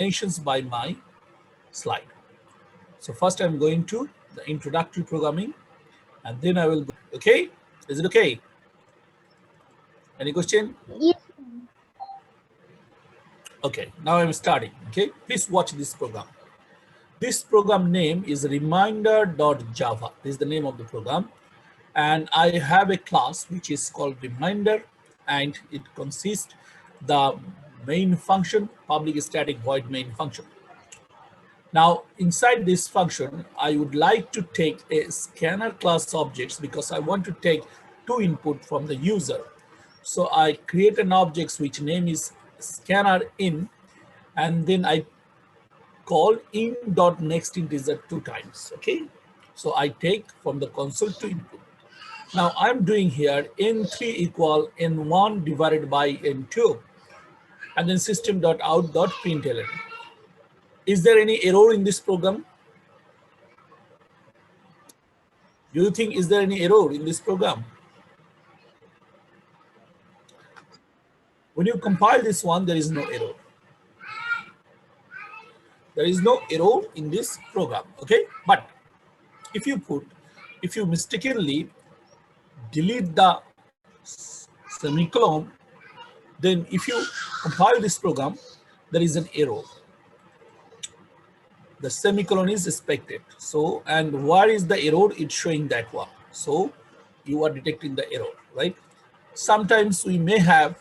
explanations by my slide. So first I'm going to the introductory programming, and then I will go. Okay, is it okay? Any question? Yes. Okay, now I'm starting. Okay, please watch this program. This program name is reminder.java. This is the name of the program. And I have a class which is called reminder, and it consists the main function, public static void main function. Now, inside this function, I would like to take a scanner class objects because I want to take two input from the user. So I create an object which name is scanner in, and then I call in.next integer 2 times. Okay, so I take from the console to input. Now I'm doing here n3 equal n1 divided by n2, and then system.out.println. Is there any error in this program? Do you think is there any error in this program? When you compile this one, there is no error. There is no error in this program. Okay, but if you mistakenly delete the semicolon, then if you compile this program, there is an error. The semicolon is expected. So, and where is the error? It's showing that one. So you are detecting the error, right? Sometimes we may have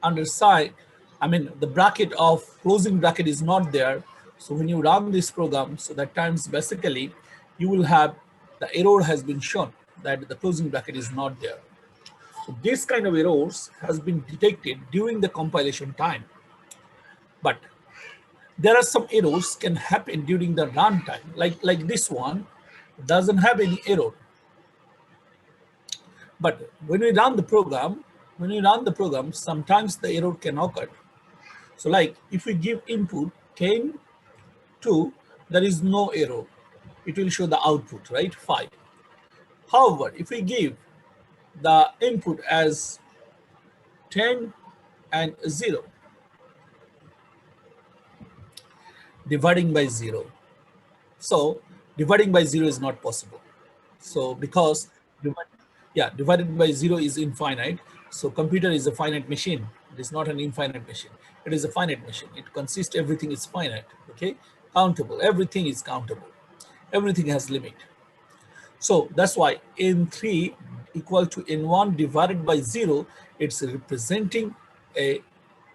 underside, I mean, the bracket of closing bracket is not there. So when you run this program, so that times basically you will have the error has been shown that the closing bracket is not there. So this kind of errors has been detected during the compilation time. But there are some errors can happen during the runtime, like this one doesn't have any error. But when we run the program, sometimes the error can occur. So like if we give input 10 2, there is no error. It will show the output, right? 5. However, if we give the input as 10 and 0, dividing by 0. So dividing by 0 is not possible. So because divided by 0 is infinite. So computer is a finite machine. It is not an infinite machine. It is a finite machine. It consists, everything is finite. Okay, countable. Everything is countable. Everything has limit. So that's why n3 equal to n1 divided by 0, it's representing a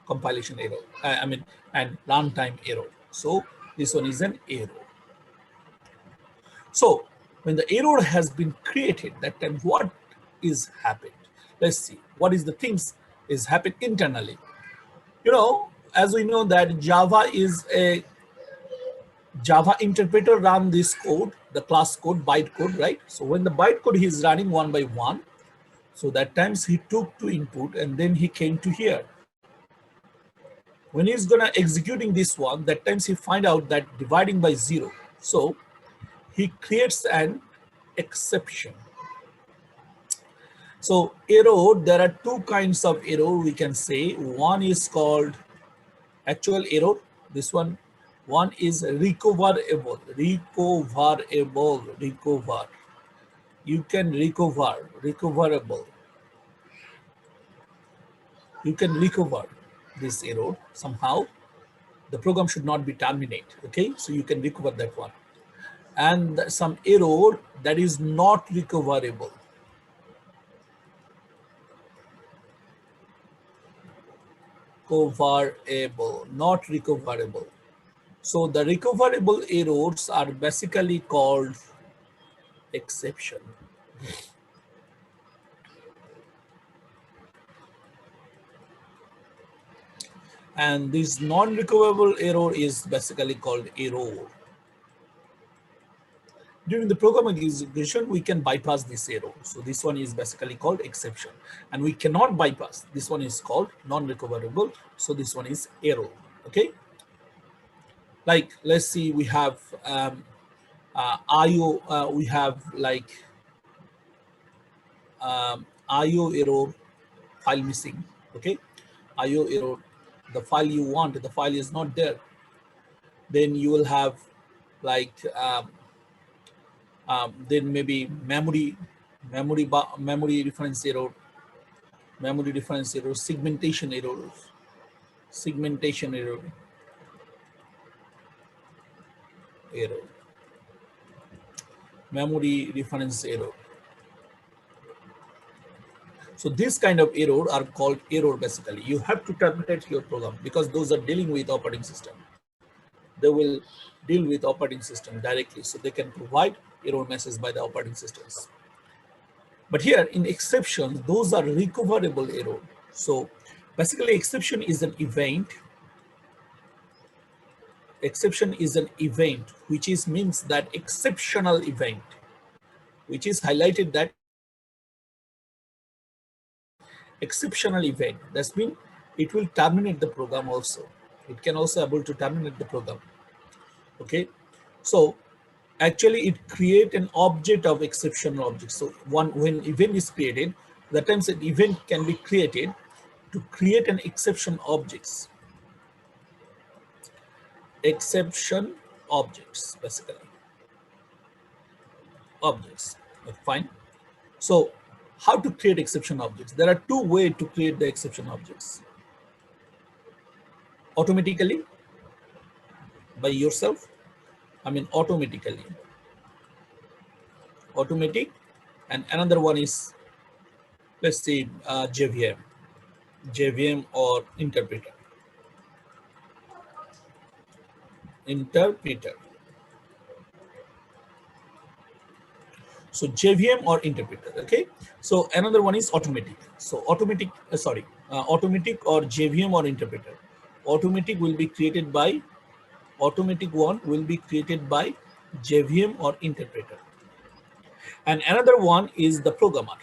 compilation error, and runtime error. So this one is an error. So when the error has been created, that time what is happened? Let's see what is the things is happened internally. You know, as we know that Java is a Java interpreter run this code, the class code, bytecode, right? So when the bytecode is running one by one, so that times he took two input and then he came to here. When he's gonna executing this one, that times he find out that dividing by 0. So he creates an exception. So error, there are two kinds of error we can say. One is called actual error. This one is recoverable. You can recoverable. You can recover this error somehow. The program should not be terminated. Okay, so you can recover that one. And some error that is not recoverable. Not recoverable. So the recoverable errors are basically called exception. And this non-recoverable error is basically called error. During the program execution, we can bypass this error. So this one is basically called exception. And we cannot bypass. This one is called non-recoverable. So this one is error. Okay. Like, let's see, we have IO, we have like IO error, file missing. Okay. IO error, the file you want, the file is not there. Then you will have like then maybe memory reference error, segmentation errors, segmentation error, memory reference error. So this kind of error are called error. Basically, you have to terminate your program because those are dealing with operating system. They will deal with operating system directly, so they can provide error message by the operating systems. But here in exceptions, those are recoverable error. So basically, exception is an event. Exception is an event, which is means that exceptional event, which is highlighted that exceptional event. That means it will terminate the program also. It can also able to terminate the program. Okay, so actually it create an object of exceptional object. So when event is created, the times an event can be created to create an exception objects. Exception objects, basically objects. Fine. So how to create exception objects? There are two ways to create the exception objects: automatically by yourself, I mean automatic, and another one is, let's say, JVM or interpreter. So JVM or interpreter. Okay, so another one is automatic. So automatic or JVM or interpreter. Automatic will be created by automatic one will be created by JVM or interpreter, and another one is the programmer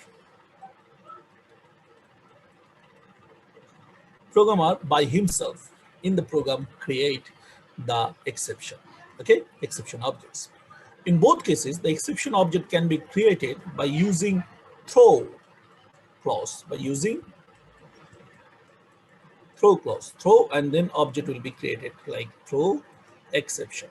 by himself in the program create the exception. Okay, exception objects. In both cases, the exception object can be created by using throw clause, throw, and then object will be created like throw exception.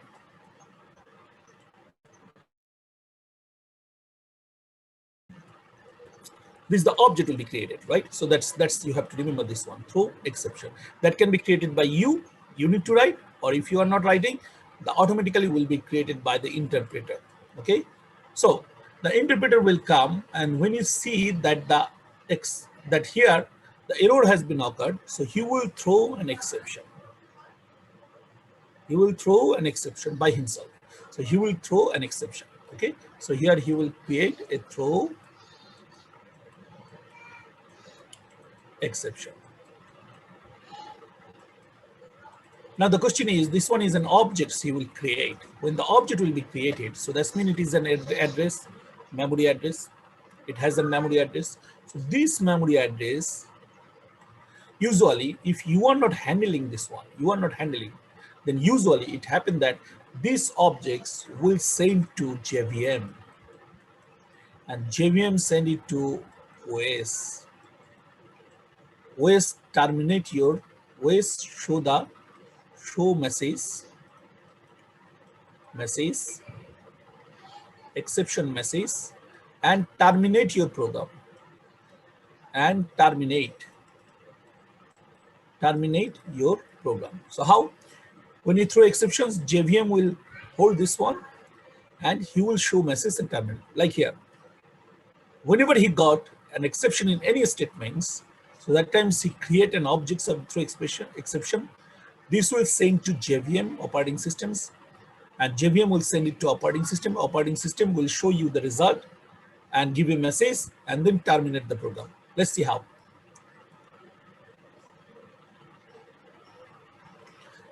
This the object will be created, right? So that's you have to remember this one, throw exception. That can be created by you need to write, or if you are not writing, the automatically will be created by the interpreter. Okay, so the interpreter will come, and when you see that that here the error has been occurred, so he will throw an exception. He will throw an exception by himself. So he will throw an exception. Okay, so here he will create a throw exception. Now the question is, this one is an object he will create. When the object will be created, so that means it is an address, memory address. It has a memory address. So this memory address, usually, if you are not handling this one, then usually it happens that these objects will send to JVM, and JVM send it to OS. OS terminate your OS show message, exception message, and terminate your program, and terminate your program. So how? When you throw exceptions, JVM will hold this one, and he will show message and terminate. Like here, whenever he got an exception in any statements, so that times he create an object of throw exception. This will send to JVM operating systems, and JVM will send it to operating system. Operating system will show you the result and give a message and then terminate the program. Let's see how.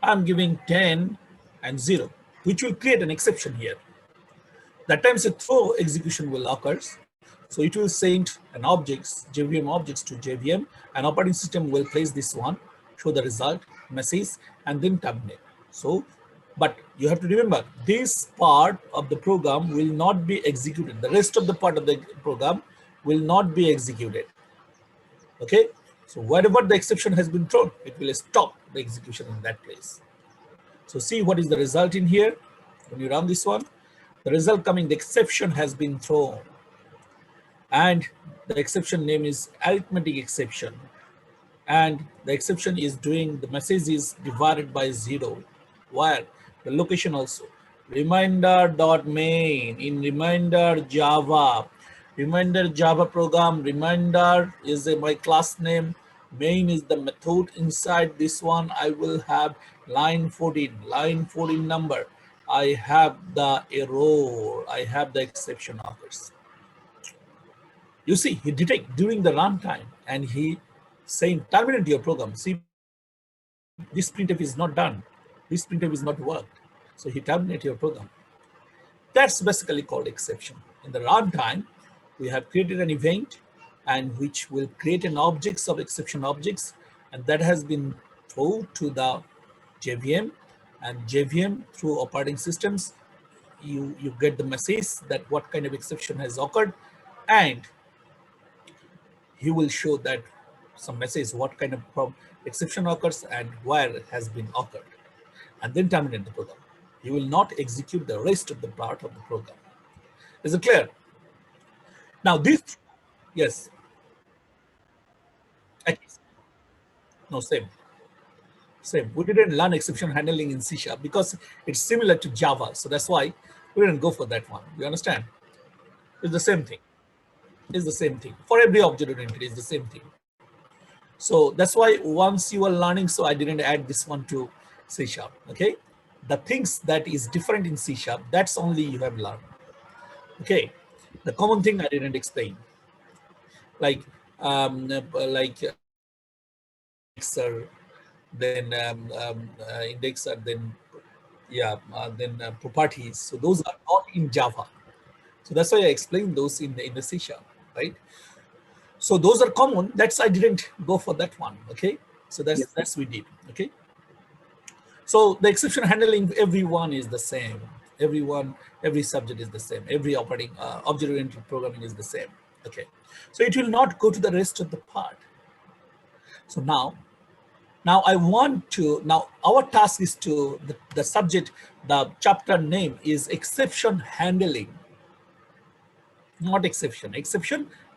I'm giving 10 and 0, which will create an exception here. That times a throw execution will occur. So it will send an objects, JVM objects to JVM, and operating system will place this one, show the result, message, and then terminate. So, but you have to remember, this part of the program will not be executed. The rest of the part of the program will not be executed. Okay, so wherever the exception has been thrown, it will stop the execution in that place. So see what is the result in here. When you run this one, the result coming, the exception has been thrown. And the exception name is arithmetic exception. And the exception is doing, the message is divided by 0. Where? The location also. Reminder.main in reminder.java. Reminder Java program. Reminder is my class name. Main is the method. Inside this one, I will have line 14. Line 14 number. I have the error. I have the exception occurs. You see, he detect during the runtime and he saying terminate your program. See, this printf is not done. This printf is not worked. So he terminate your program. That's basically called exception. In the runtime, we have created an event and which will create an objects of exception objects, and that has been thrown to the JVM, and JVM through operating systems, you get the message that what kind of exception has occurred, and he will show that some message what kind of exception occurs and where it has been occurred, and then terminate the program. He will not execute the rest of the part of the program. Is it clear? Now this, yes, no, same. We didn't learn exception handling in C# because it's similar to Java, so that's why we didn't go for that one. You understand? It's the same thing. It's the same thing for every object-oriented. It's the same thing. So that's why once you are learning, so I didn't add this one to C#. Okay, the things that is different in C#, that's only you have learned. Okay, the common thing I didn't explain, like indexer, then indexer, then properties. So those are not in Java. So that's why I explained those in the C#, right? So those are common. That's I didn't go for that one. Okay, so that's we did. Okay. So the exception handling, everyone is the same. Every subject is the same. Every operating object-oriented programming is the same. Okay, so it will not go to the rest of the part. So now I want to, now our task is to, the subject, the chapter name is exception handling, not exception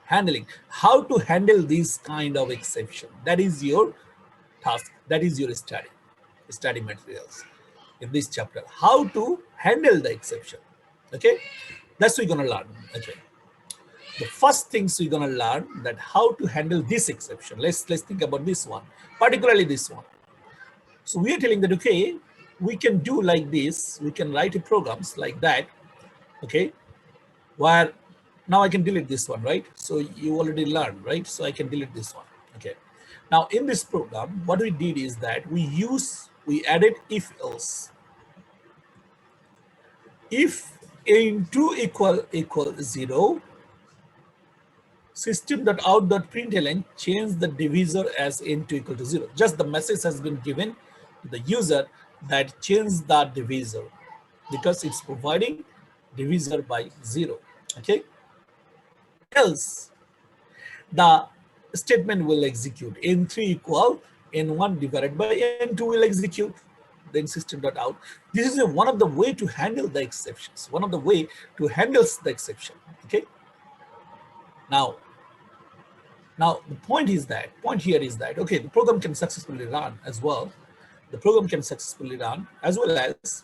handling. How to handle this kind of exception? That is your task. That is your study materials in this chapter. How to handle the exception? Okay, that's what we're gonna learn. Okay, the first things we're gonna learn that how to handle this exception. Let's think about this one, particularly this one. So we are telling that okay, we can do like this. We can write programs like that. Okay, where now I can delete this one, right? So you already learned, right? So I can delete this one. Okay. Now in this program, what we did is that we added if else. If into equal 0, system.out.println change the divisor as into equal to 0. Just the message has been given to the user that change the divisor because it's providing divisor by 0. Okay. Else the statement will execute n3 equal n1 divided by n2 will execute, then system.out. This is one of the way to handle the exceptions, one of the way to handle the exception. Okay, now the point here is that okay, the program can successfully run as well. The program can successfully run as well as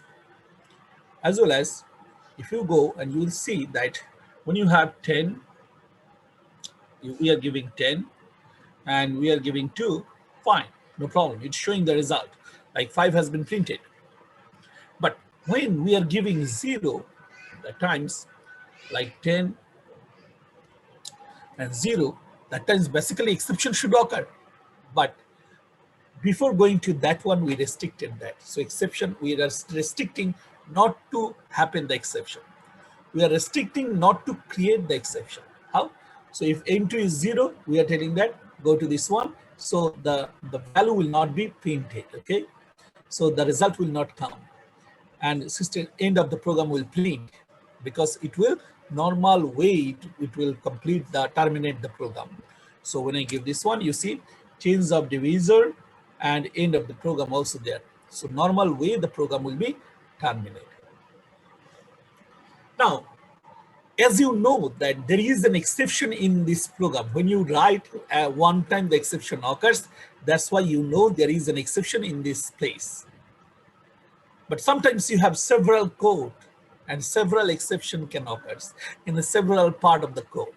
if you go and you will see that when you have 10, we are giving 10 and we are giving 2, fine, no problem. It's showing the result, like 5 has been printed. But when we are giving 0, at times like 10 and 0, that times basically exception should occur. But before going to that one, we restricted that. So exception, we are restricting not to happen the exception. We are restricting not to create the exception. How? So if n2 is 0, we are telling that go to this one. So the value will not be printed. Okay. So the result will not come. And system end of the program will print because it will normal way it will complete the terminate the program. So when I give this one, you see change of divisor and end of the program also there. So normal way the program will be terminated. Now, as you know that there is an exception in this program. When you write one time the exception occurs, that's why you know there is an exception in this place. But sometimes you have several code and several exception can occur in the several part of the code.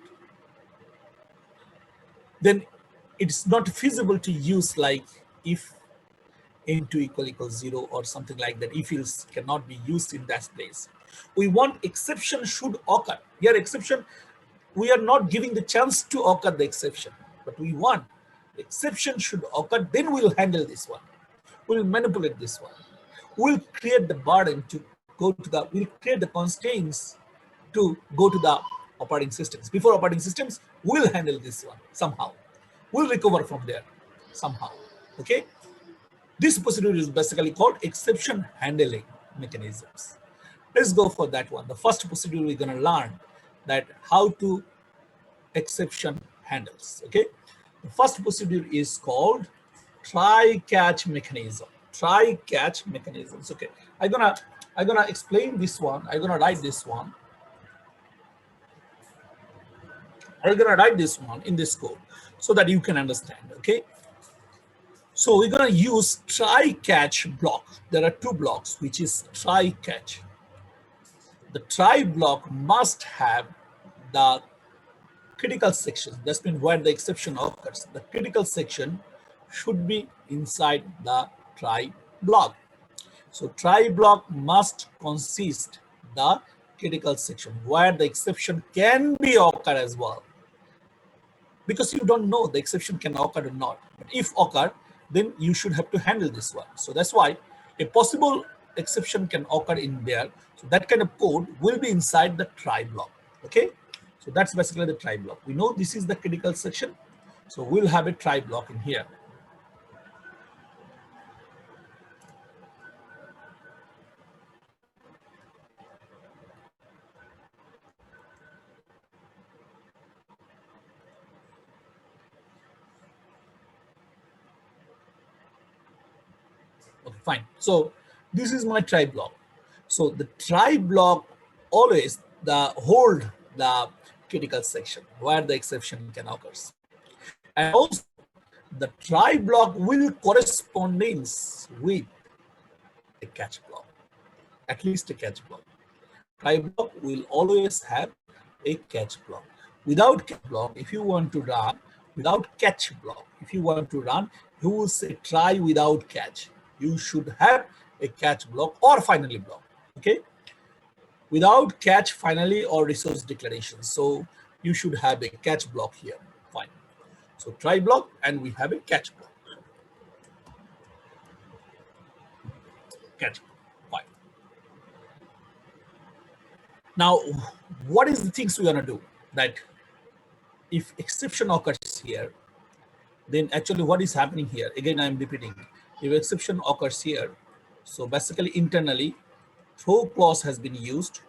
Then it's not feasible to use like if n2 equals 0 or something like that. If else cannot be used in that place. We want exception should occur. Here exception, we are not giving the chance to occur the exception, but we want exception should occur, then we'll handle this one. We'll manipulate this one. We'll create the burden to go to the, we'll create the constraints to go to the operating systems. Before operating systems, we'll handle this one somehow. We'll recover from there somehow, okay? This procedure is basically called exception handling mechanisms. Let's go for that one. The first procedure we're gonna learn that how to exception handles, okay? The first procedure is called try-catch mechanism. Try-catch mechanisms, okay? I'm gonna explain this one. I'm gonna write this one. I'm gonna write this one in this code so that you can understand, okay? So we're gonna use try-catch block. There are two blocks, which is try-catch. The try block must have the critical section. That means where the exception occurs. The critical section should be inside the try block. So try block must consist the critical section where the exception can be occur as well. Because you don't know the exception can occur or not. But if occur, then you should have to handle this one. So that's why a possible exception can occur in there. So that kind of code will be inside the try block, okay? So that's basically the try block. We know this is the critical section. So we'll have a try block in here. Okay, fine. So this is my try block. So the try block always hold the critical section where the exception can occur. And also the try block will correspondence with a catch block, at least a catch block. Try block will always have a catch block. Without catch block, if you want to run, without catch block, if you want to run, you will say try without catch. You should have a catch block or finally block, okay? Without catch, finally, or resource declaration. So you should have a catch block here, fine. So try block and we have a catch block. Catch block, fine. Now, what is the things we're gonna do? That if exception occurs here, then actually what is happening here? Again, I'm repeating. If exception occurs here, so basically internally, throw clause has been used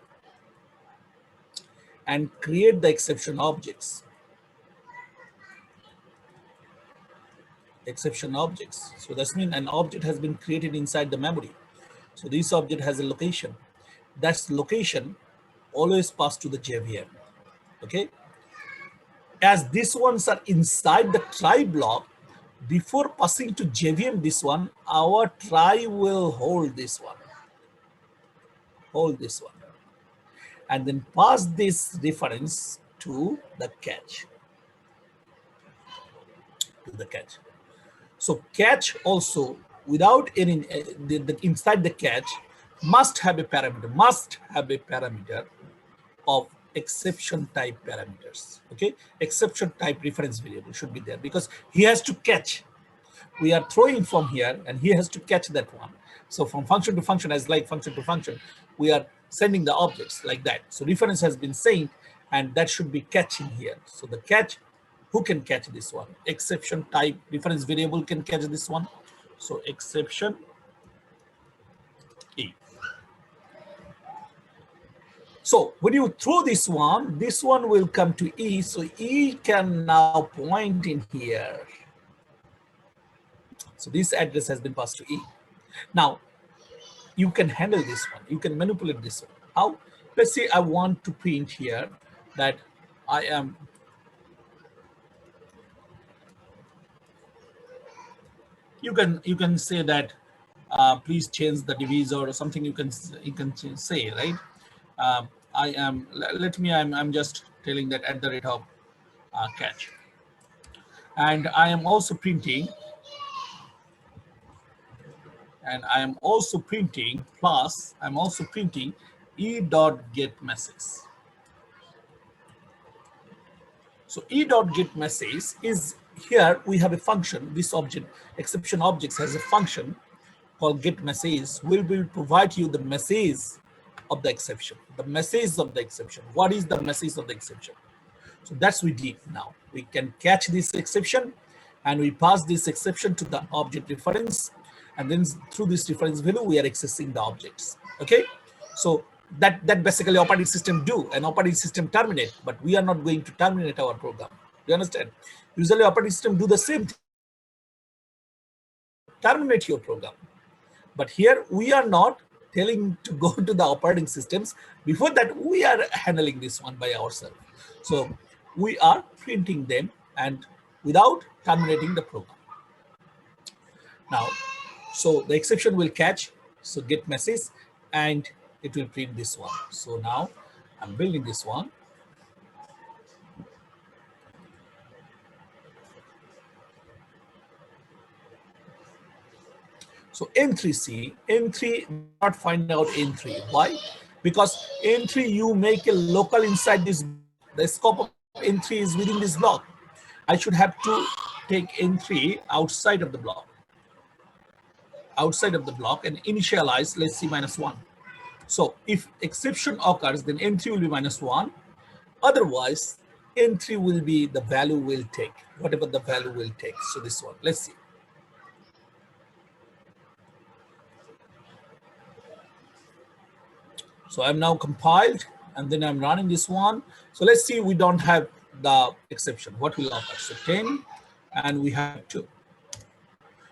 and create the exception objects. Exception objects. So that's mean an object has been created inside the memory. So this object has a location. That location always pass to the JVM. Okay. As these ones are inside the try block, before passing to JVM this one, our try will hold this one. Hold this one. And then pass this reference to the catch. To the catch. So catch also without any inside the catch must have a parameter of exception type parameters. Okay, exception type reference variable should be there because he has to catch. We are throwing from here and he has to catch that one. So from function to function, as like function to function, we are sending the objects like that. So reference has been sent and that should be catching here. So the catch, who can catch this one? Exception type reference variable can catch this one. So exception E. So when you throw this one will come to E. So E can now point in here. So this address has been passed to E. Now you can handle this one. You can manipulate this one. How? Let's say I want to print here that I am. You can say that please change the divisor or something. You can say, right. I am. Let me. I'm just telling that at the rate of catch, and I am also printing. And I am also printing plus. I'm also printing e dot get message. So e dot get message is here. We have a function. This object exception objects has a function called get message. Will provide you the message of the exception. The message of the exception. What is the message of the exception? So that's we did now. We can catch this exception and we pass this exception to the object reference, and then through this reference value we are accessing the objects. Okay, so that basically operating system do, and operating system terminate, but we are not going to terminate our program. You understand? Usually operating system do the same thing, terminate your program. But here we are not telling to go to the operating systems. Before that, we are handling this one by ourselves. So we are printing them and without terminating the program. Now, so the exception will catch, so get message, and it will print this one. So now I'm building this one. So N3C, N3 not find out N3. Why? Because N3 you make a local inside this. The scope of N3 is within this block. I should have to take N3 outside of the block. Outside of the block and initialize, let's see, -1. So if exception occurs, then N3 will be -1. Otherwise, N3 will be the value will take, whatever the value will take. So this one, let's see. So I'm now compiled and then I'm running this one. So let's see, we don't have the exception. What will occur? So 10 and we have 2.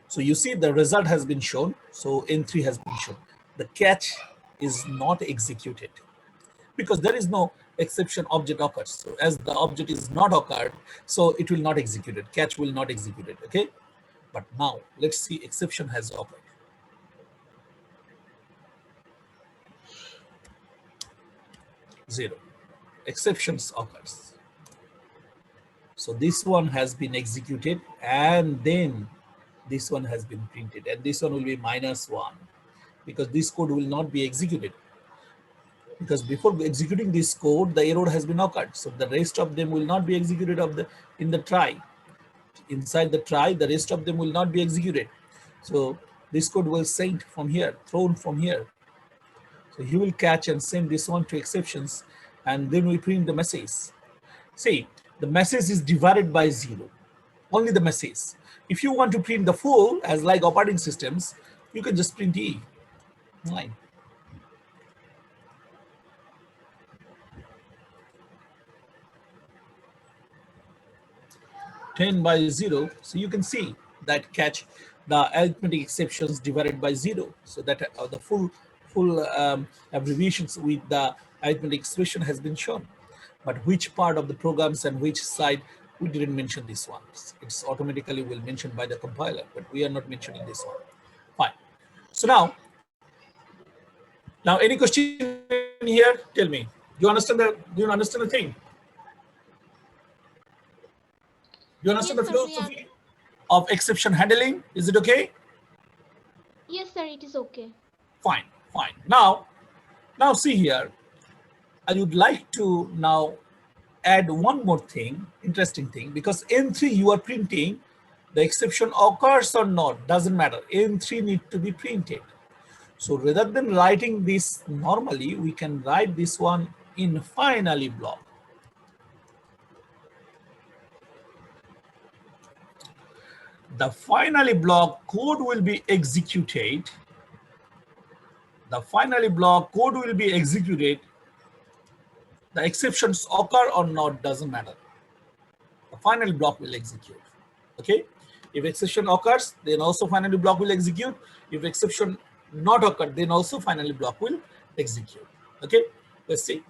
So you see the result has been shown. So N3 has been shown. The catch is not executed because there is no exception object occurs. So as the object is not occurred, so it will not execute it. Catch will not execute it. Okay. But now let's see, exception has occurred. 0. Exceptions occurs. So this one has been executed and then this one has been printed, and this one will be -1 because this code will not be executed. Because before executing this code, the error has been occurred. So the rest of them will not be executed in the try. Inside the try, the rest of them will not be executed. So this code will send from here, thrown from here. So he will catch and send this one to exceptions, and then we print the message. See, the message is divided by 0. Only the message. If you want to print the full, as like operating systems, you can just print E. Line. 10 by 0. So you can see that catch the arithmetic exceptions divided by 0. So that the full abbreviations with the arithmetic expression has been shown. But which part of the programs and which side, we didn't mention this one. It's automatically will mention by the compiler, but we are not mentioning this one. Fine. So now any question here? Tell me. Do you understand the thing? Do you understand Yes, the sir, we are. philosophy of exception handling? Is it okay? Yes, sir, it is okay. Fine, fine. Now see here. I would like to now add one more thing, interesting thing, because N3 you are printing, the exception occurs or not, doesn't matter. N3 need to be printed. So rather than writing this normally, we can write this one in finally block. The finally block code will be executed. The finally block code will be executed. The exceptions occur or not doesn't matter. The final block will execute. Okay. If exception occurs, then also finally block will execute. If exception not occur, then also finally block will execute. Okay, let's see.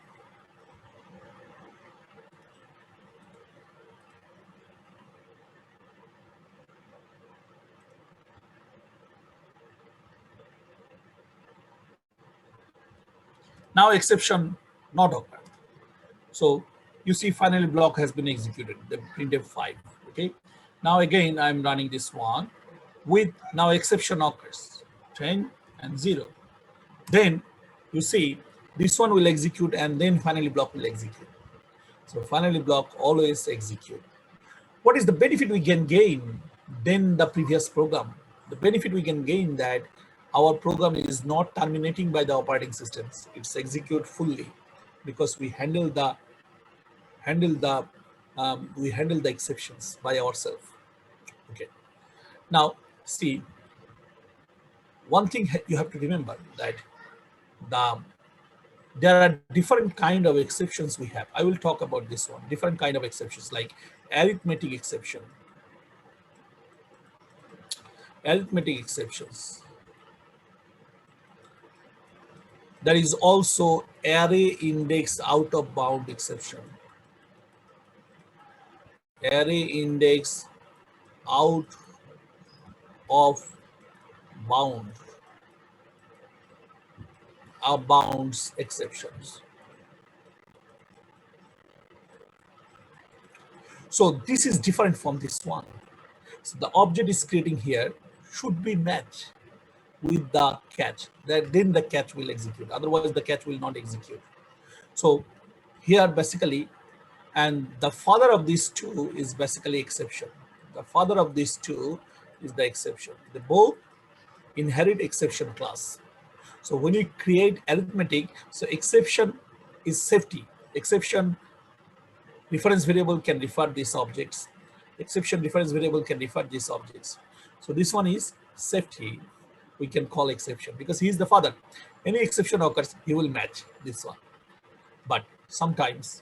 Now exception not occur. So you see finally block has been executed, the printf 5. Okay. Now again I'm running this one with now exception occurs 10 and 0. Then you see this one will execute and then finally block will execute. So finally block always execute. What is the benefit we can gain than the previous program? The benefit we can gain that our program is not terminating by the operating systems. It's execute fully because handle the we handle the exceptions by ourselves. Okay. Now see, one thing you have to remember that the there are different kind of exceptions we have. I will talk about this one. Different kind of exceptions like arithmetic exception. Arithmetic exceptions. There is also array index out of bound exception. Array index out of bound bounds exceptions. So this is different from this one. So the object is creating here should be matched with the catch. Then the catch will execute. Otherwise, the catch will not execute. So here basically, and the father of these two is basically exception. The father of these two is the exception. They both inherit exception class. So when you create arithmetic, so exception is safety. Exception reference variable can refer these objects. Exception reference variable can refer these objects. So this one is safety. We can call exception because he is the father. Any exception occurs, he will match this one. But sometimes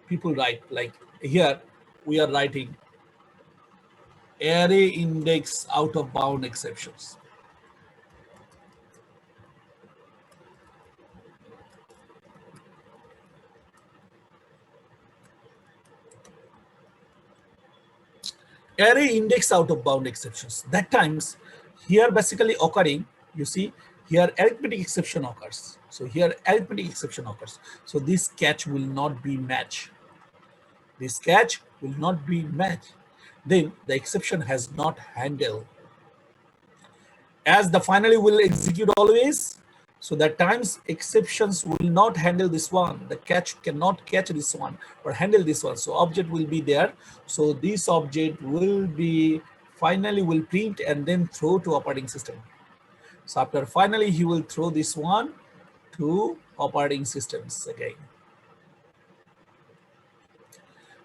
people write like here, we are writing array index out of bound exceptions. Array index out of bound exceptions. That times here basically occurring, you see here arithmetic exception occurs. So here arithmetic exception occurs. So this catch will not be matched. This catch will not be matched. Then the exception has not handled. As the finally will execute always, so that times exceptions will not handle this one. The catch cannot catch this one or handle this one. So object will be there. So this object will be finally will print and then throw to operating system. So after finally he will throw this one to operating systems again.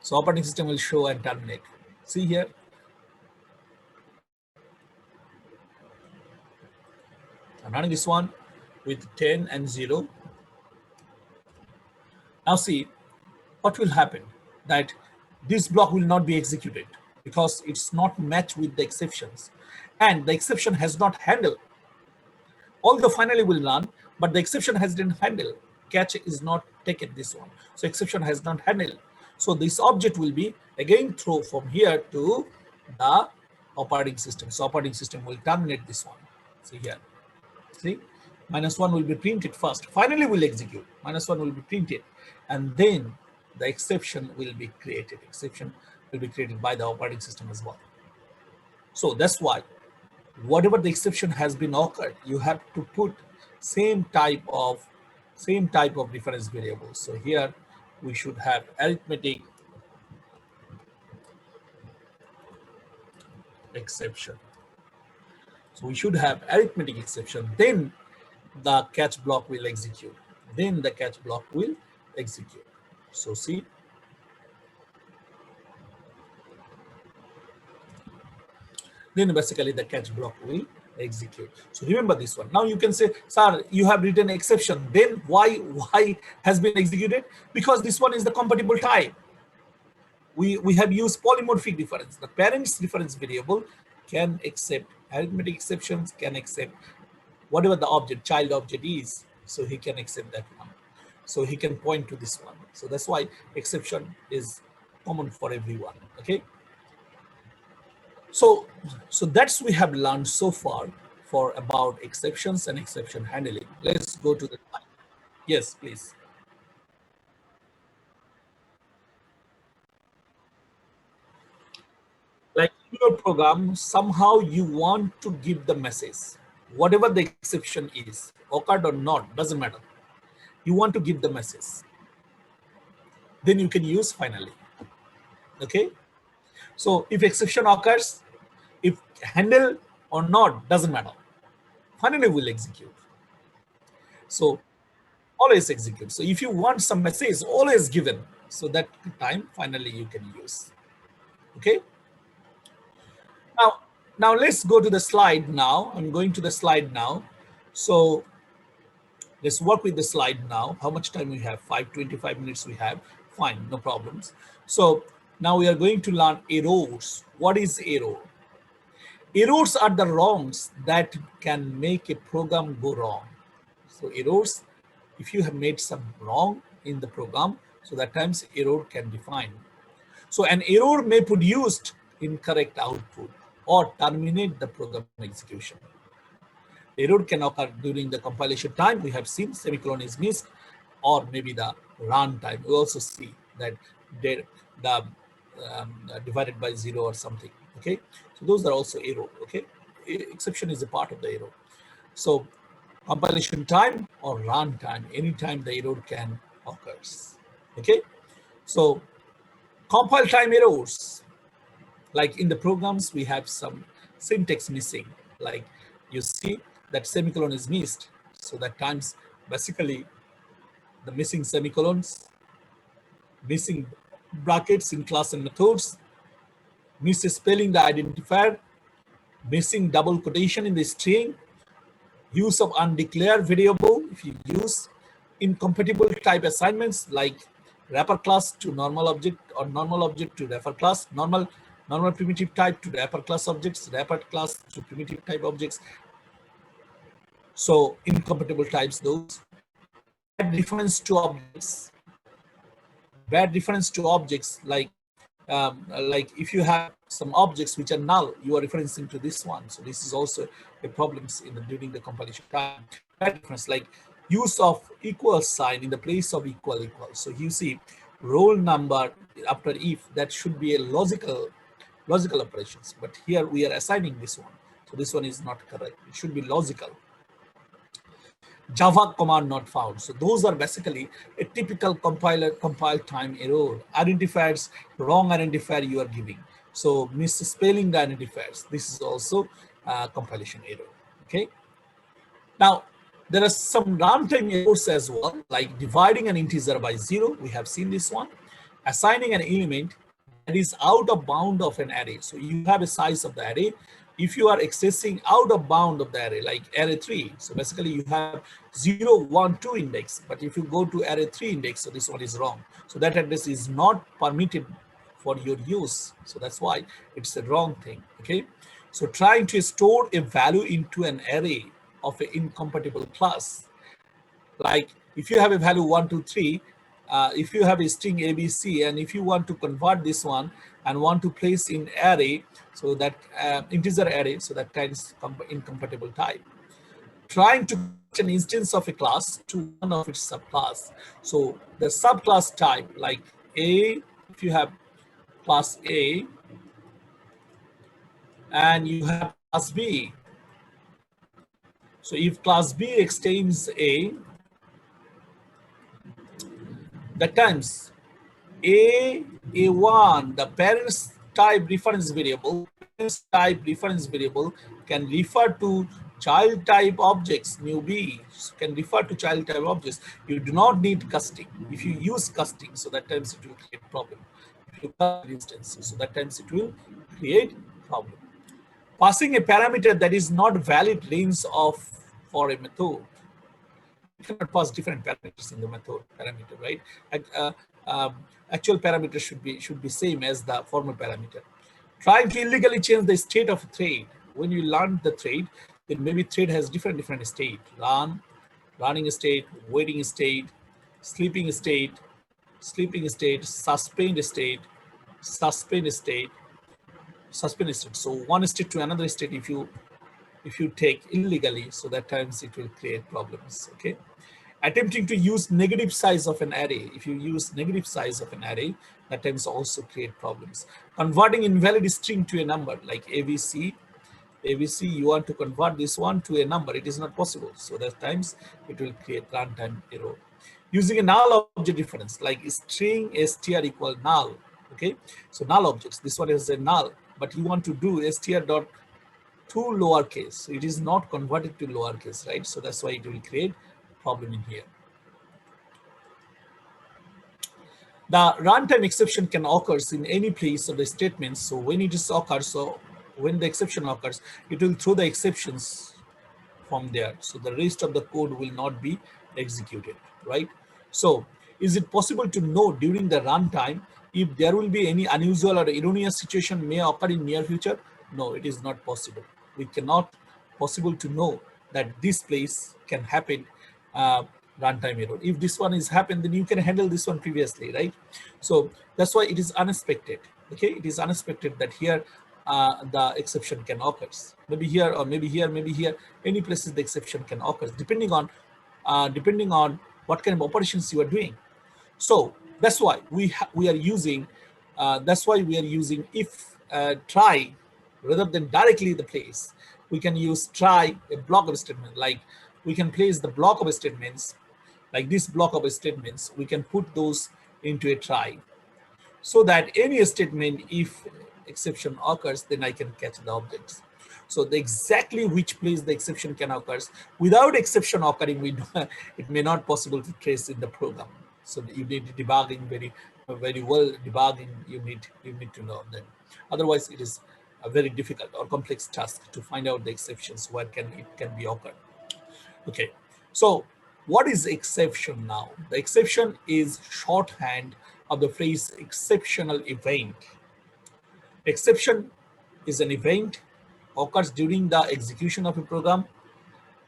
So operating system will show and terminate. See here. I'm running this one with 10 and 0. Now see what will happen, that this block will not be executed because it's not matched with the exceptions and the exception has not handled. Although finally will run, but the exception has didn't handle. Catch is not taken this one. So exception has not handled. So this object will be again throw from here to the operating system. So operating system will terminate this one. See here. See, -1 will be printed first. Finally will execute. -1 will be printed. And then the exception will be created. Exception will be created by the operating system as well. So that's why whatever the exception has been occurred, you have to put same type of reference variables. So here we should have arithmetic exception. So we should have arithmetic exception. Then the catch block will execute. Then the catch block will execute. So see. Then basically the catch block will execute. So remember this one. Now you can say, sir, you have written exception. Then why has been executed? Because this one is the compatible type. We have used polymorphic difference. The parent's reference variable can accept, arithmetic exceptions can accept whatever the object, child object is. So he can accept that one. So he can point to this one. So that's why exception is common for everyone. Okay. So, so that's we have learned so far for about exceptions and exception handling. Let's go to the slide. Yes, please. Like in your program, somehow you want to give the message, whatever the exception is, occurred or not, doesn't matter. You want to give the message, then you can use finally. Okay. So if exception occurs, if handle or not, doesn't matter. Finally will execute. So always execute. So if you want some message, always given. So that time finally you can use. Okay. Now, now let's go to the slide now. I'm going to the slide now. So let's work with the slide now. How much time we have? 5:25 we have. Fine, no problems. So now we are going to learn errors. What is error? Errors are the wrongs that can make a program go wrong. So errors, if you have made some wrong in the program, so that times error can define. So an error may produce incorrect output or terminate the program execution. Error can occur during the compilation time. We have seen semicolon is missed, or maybe the runtime. We also see that the divided by 0 or something. Okay, so those are also error. Okay, exception is a part of the error. So compilation time or runtime, anytime the error can occurs. Okay, so compile time errors, like in the programs we have some syntax missing, like you see that semicolon is missed, so that times basically the missing semicolons, missing brackets in class and methods, misspelling the identifier, missing double quotation in the string, use of undeclared variable, if you use incompatible type assignments like wrapper class to normal object or normal object to wrapper class, normal primitive type to wrapper class objects, wrapper class to primitive type objects. So incompatible types, those bad reference to objects, like if you have some objects which are null, you are referencing to this one. So this is also a problem in during the compilation time. Bad difference, like use of equal sign in the place of equal. So you see roll number after if, that should be a logical operations, but here we are assigning this one. So this one is not correct. It should be logical. Java command not found. So those are basically a typical compile time error. Identifiers, wrong identifier you are giving. So misspelling the identifiers. This is also compilation error. Okay. Now there are some runtime errors as well, like dividing an integer by 0. We have seen this one. Assigning an element that is out of bound of an array. So you have a size of the array. If you are accessing out of bound of the array, like array 3, so basically you have 0, 1, 2 index, but if you go to array 3 index, so this one is wrong. So that address is not permitted for your use. So that's why it's a wrong thing. Okay. So trying to store a value into an array of an incompatible class, like if you have a value 1, 2, 3, if you have a string ABC, and if you want to convert this one and want to place in array, so that integer array, so that kind is incompatible type. Trying to convert an instance of a class to one of its subclass. So the subclass type, like A, if you have class A and you have class B. So if class B extends A, that times A1, the parents type reference variable, can refer to child type objects, new B can refer to child type objects. You do not need casting. If you use casting, so that times it will create problem. If you cast instances, so that times it will create problem. Passing a parameter that is not valid range of for a method. You cannot pass different parameters in the method parameter, right? Uh, Actual parameter should be same as the formal parameter. Trying to illegally change the state of a thread. When you learn the thread, then maybe thread has different state. Running state, waiting state, sleeping state, sleeping state, suspend state, suspend state. So one state to another state, if you take illegally, so that times it will create problems. Okay. Attempting to use negative size of an array. If you use negative size of an array, that times also create problems. Converting invalid string to a number like ABC, you want to convert this one to a number. It is not possible. So that times it will create runtime error. Using a null object difference like string str equal null. Okay, so null objects. This one is a null, but you want to do str dot to lowercase. So it is not converted to lowercase, right? So that's why it will create problem in here. The runtime exception can occur in any place of the statement. So when it is occurs, so when the exception occurs, it will throw the exceptions from there. So the rest of the code will not be executed, right? So is it possible to know during the runtime if there will be any unusual or erroneous situation may occur in near future? No, it is not possible. We cannot possible to know that this place can happen uh, runtime error. If this one is happened, then you can handle this one previously, right? So that's why it is unexpected. Okay, it is unexpected that here the exception can occur. Maybe here or maybe here, maybe here. Any places the exception can occur depending on what kind of operations you are doing. So that's why we are using if try rather than directly the place. We can use try a block of statement, like we can place the block of statements like this block of statements. We can put those into a try so that any statement, if exception occurs, then I can catch the objects. So the exactly which place the exception can occur. Without exception occurring, it may not possible to trace in the program. So you need debugging very well. Debugging you need to know that. Otherwise, it is a very difficult or complex task to find out the exceptions where it can be occurred. Okay, so what is exception now? The exception is shorthand of the phrase exceptional event. Exception is an event occurs during the execution of a program,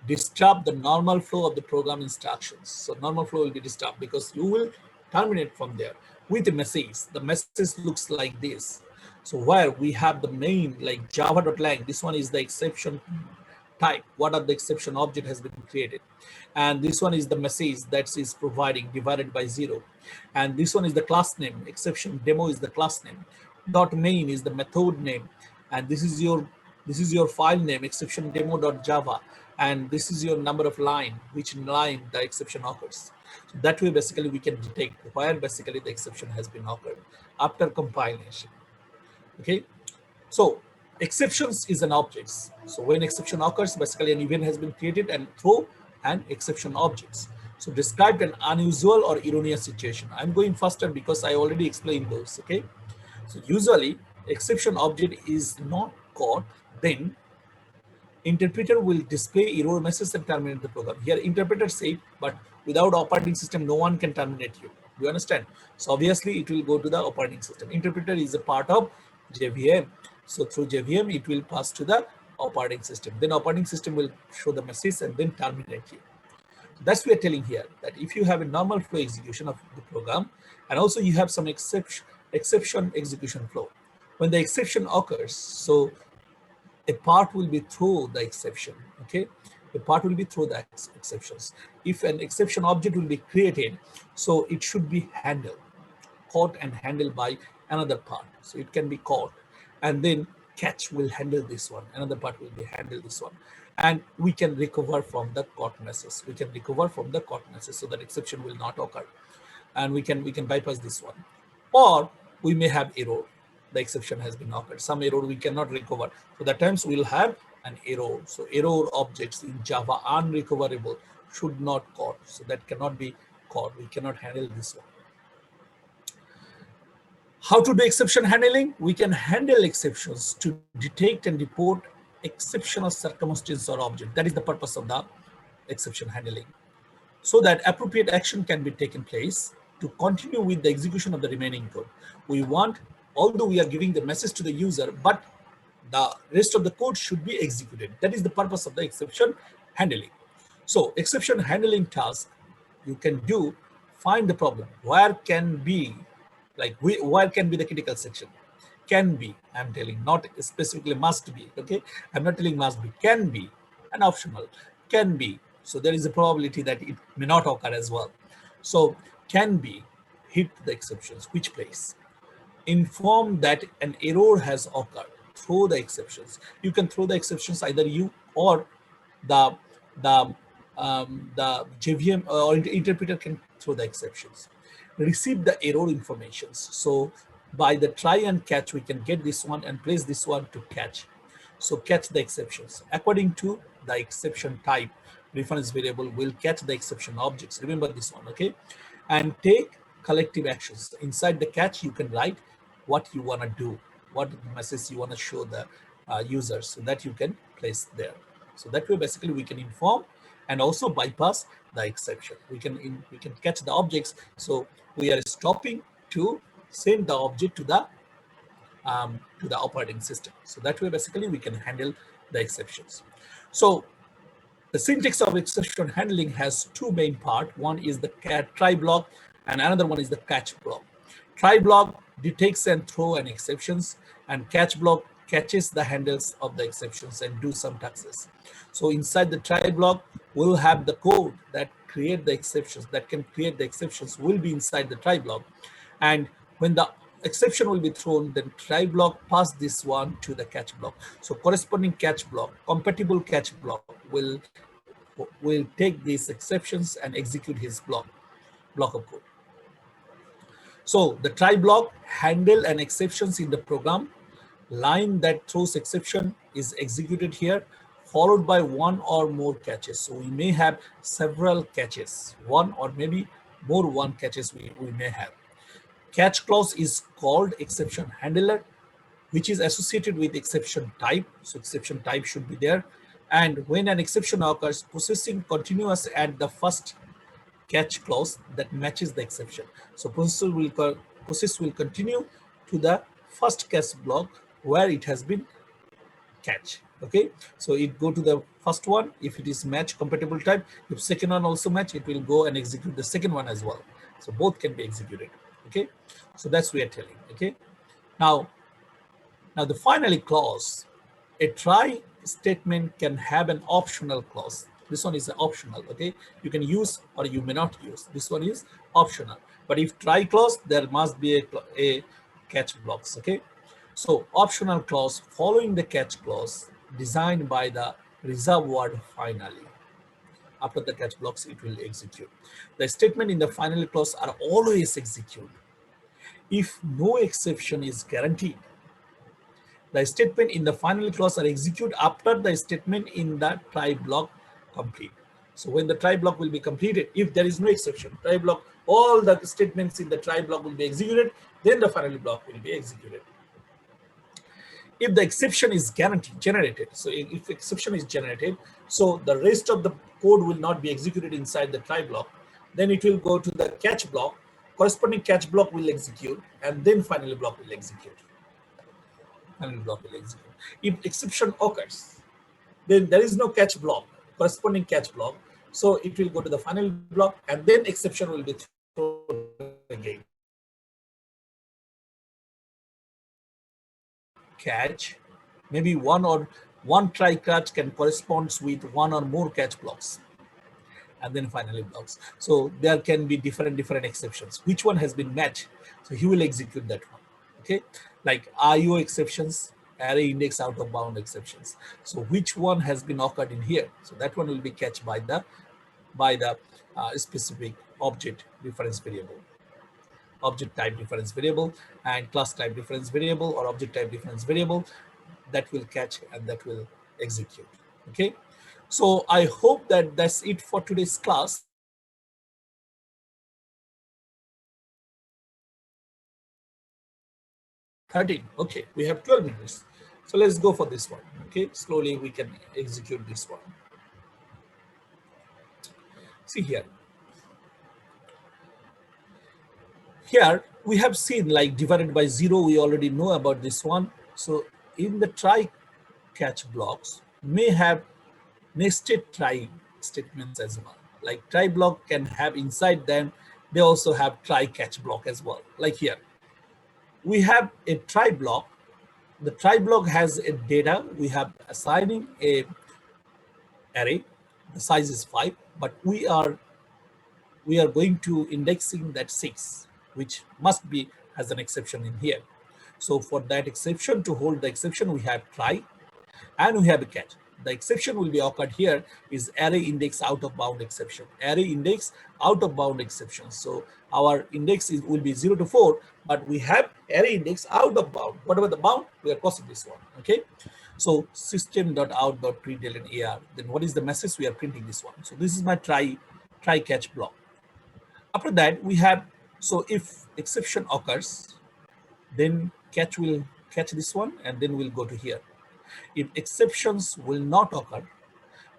disturb the normal flow of the program instructions. So normal flow will be disturbed because you will terminate from there with a message. The message looks like this. So where we have the main like java.lang, this one is the exception type. What are the exception object has been created, and this one is the message that is providing divided by 0, and this one is the class name. Exception demo is the class name. Dot main is the method name, and this is your file name exception demo.java, and this is your number of line, which line the exception occurs. So that way basically we can detect where basically the exception has been occurred after compilation. Okay, so exceptions is an objects. So when exception occurs, basically an event has been created and throw an exception objects. So describe an unusual or erroneous situation. I'm going faster because I already explained those. Okay, so usually exception object is not caught, then interpreter will display error message and terminate the program. Here interpreter say, but without operating system, no one can terminate you. Do you understand? So obviously it will go to the operating system. Interpreter is a part of JVM. So through JVM, it will pass to the operating system. Then operating system will show the message and then terminate you. So that's we are telling here that if you have a normal flow execution of the program, and also you have some exception execution flow. When the exception occurs, so a part will be through the exception. Okay, a part will be through the exceptions. If an exception object will be created, so it should be handled, caught and handled by another part. So it can be caught, and then catch will handle this one, another part will be handle this one, and we can recover from the caught message. We can recover from the caught message so that exception will not occur, and we can bypass this one. Or we may have error, the exception has been occurred, some error we cannot recover. So that times we'll have an error. So error objects in Java unrecoverable, should not caught. So that cannot be caught. We cannot handle this one. How to do exception handling? We can handle exceptions to detect and report exceptional circumstance or object. That is the purpose of the exception handling, so that appropriate action can be taken place to continue with the execution of the remaining code. We want although we are giving the message to the user, but the rest of the code should be executed. That is the purpose of the exception handling. So exception handling task you can do, find the problem. Where can be, like where can be the critical section? Can be, I'm telling, not specifically must be, okay? I'm not telling must be, can be, and optional, can be. So there is a probability that it may not occur as well. So can be, hit the exceptions, which place? Inform that an error has occurred, throw the exceptions. You can throw the exceptions, either you or the the the JVM or interpreter can throw the exceptions. Receive the error informations. So by the try and catch, we can get this one and place this one to catch. So catch the exceptions according to the exception type. Reference variable will catch the exception objects. Remember this one, okay? And take collective actions. Inside the catch, you can write what you want to do, what message you want to show the users, so that you can place there. So that way, basically, we can inform and also bypass the exception. We can catch the objects. So we are stopping to send the object to the operating system. So that way, basically, we can handle the exceptions. So the syntax of exception handling has two main parts. One is the try block, and another one is the catch block. Try block detects and throw an exceptions, and catch block catches the handles of the exceptions and do some tasks. So inside the try block, we'll have the code that create the exceptions, that can create the exceptions will be inside the try block. And when the exception will be thrown, then try block pass this one to the catch block. So corresponding catch block, compatible catch block will take these exceptions and execute his block of code. So the try block handle an exceptions in the program. Line that throws exception is executed here, followed by one or more catches. So we may have several catches, one or maybe more one catches we may have. Catch clause is called exception handler, which is associated with exception type. So exception type should be there. And when an exception occurs, processing continuous at the first catch clause that matches the exception. So process will continue to the first catch block where it has been catch. Okay, so it go to the first one if it is match compatible type. If second one also match, it will go and execute the second one as well. So both can be executed. Okay, so that's we are telling. Okay, now the finally clause, a try statement can have an optional clause. This one is optional, okay? You can use or you may not use. This one is optional. But if try clause, there must be a catch blocks, okay? So optional clause following the catch clause designed by the reserve word finally. After the catch blocks, it will execute. The statement in the finally clause are always executed if no exception is guaranteed. The statement in the final clause are executed after the statement in the try block complete. So when the try block will be completed, if there is no exception, try block, all the statements in the try block will be executed, then the final block will be executed. If the exception is generated, so if exception is generated, so the rest of the code will not be executed inside the try block, then it will go to the catch block, corresponding catch block will execute, and then final block will execute. Final block will execute. If exception occurs, then there is no catch block, corresponding catch block. So it will go to the final block and then exception will be thrown again. Catch, maybe one try catch can correspond with one or more catch blocks and then finally blocks. So there can be different exceptions. Which one has been matched? So he will execute that one. Okay, like IO exceptions, array index out of bound exceptions. So which one has been occurred in here? So that one will be catched by the specific object reference variable, object type reference variable, and class type reference variable or object type reference variable. That will catch and that will execute. Okay, so I hope that that's it for today's class. Okay, we have 12 minutes. So let's go for this one. Okay, slowly we can execute this one. See here. Here We have seen like divided by zero, we already know about this one. So in the try catch blocks may have nested try statements as well. Like try block can have inside them, they also have try catch block as well. Like here, we have a try block. The try block has a data. We have assigning a array. The size is 5, but we are going to indexing that 6, which must be has an exception in here. So for that exception, to hold the exception, we have try and we have a catch. The exception will be occurred here is array index out of bound exception. Array index out of bound exception. So our index will be 0 to 4, but we have array index out of bound. Whatever the bound, we are crossing this one. Okay. So system.out.println AR. Then what is the message? We are printing this one. So this is my try catch block. After that, we have, so if exception occurs, then catch will catch this one and then we'll go to here. If exceptions will not occur,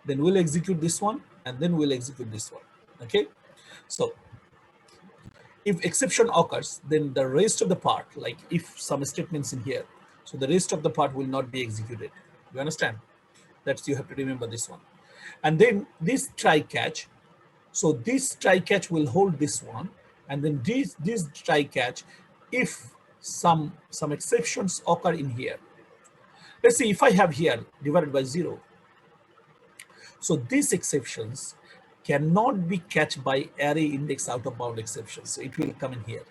then we'll execute this one and then we'll execute this one. Okay. So if exception occurs, then the rest of the part, like if some statements in here, so the rest of the part will not be executed. You understand? That's, you have to remember this one. And then this try catch. So this try catch will hold this one, and then this try catch, if some exceptions occur in here. Let's see if I have here divided by 0. So these exceptions cannot be catched by array index out of bound exceptions. So it will come in here.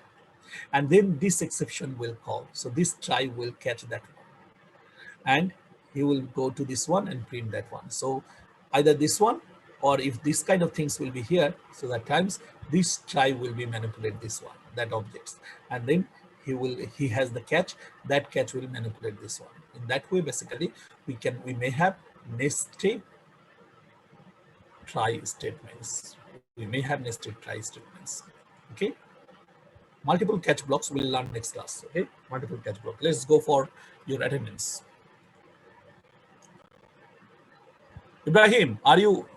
And then this exception will call. So this try will catch that one. And he will go to this one and print that one. So either this one, or if this kind of things will be here, so that times this try will be manipulate this one, that objects. And then he has the catch, that catch will manipulate this one. In that way, basically, we may have nested try statements. We may have nested try statements. Okay. Multiple catch blocks we'll learn next class. Okay. Multiple catch block. Let's go for your attendance. Ibrahim, are you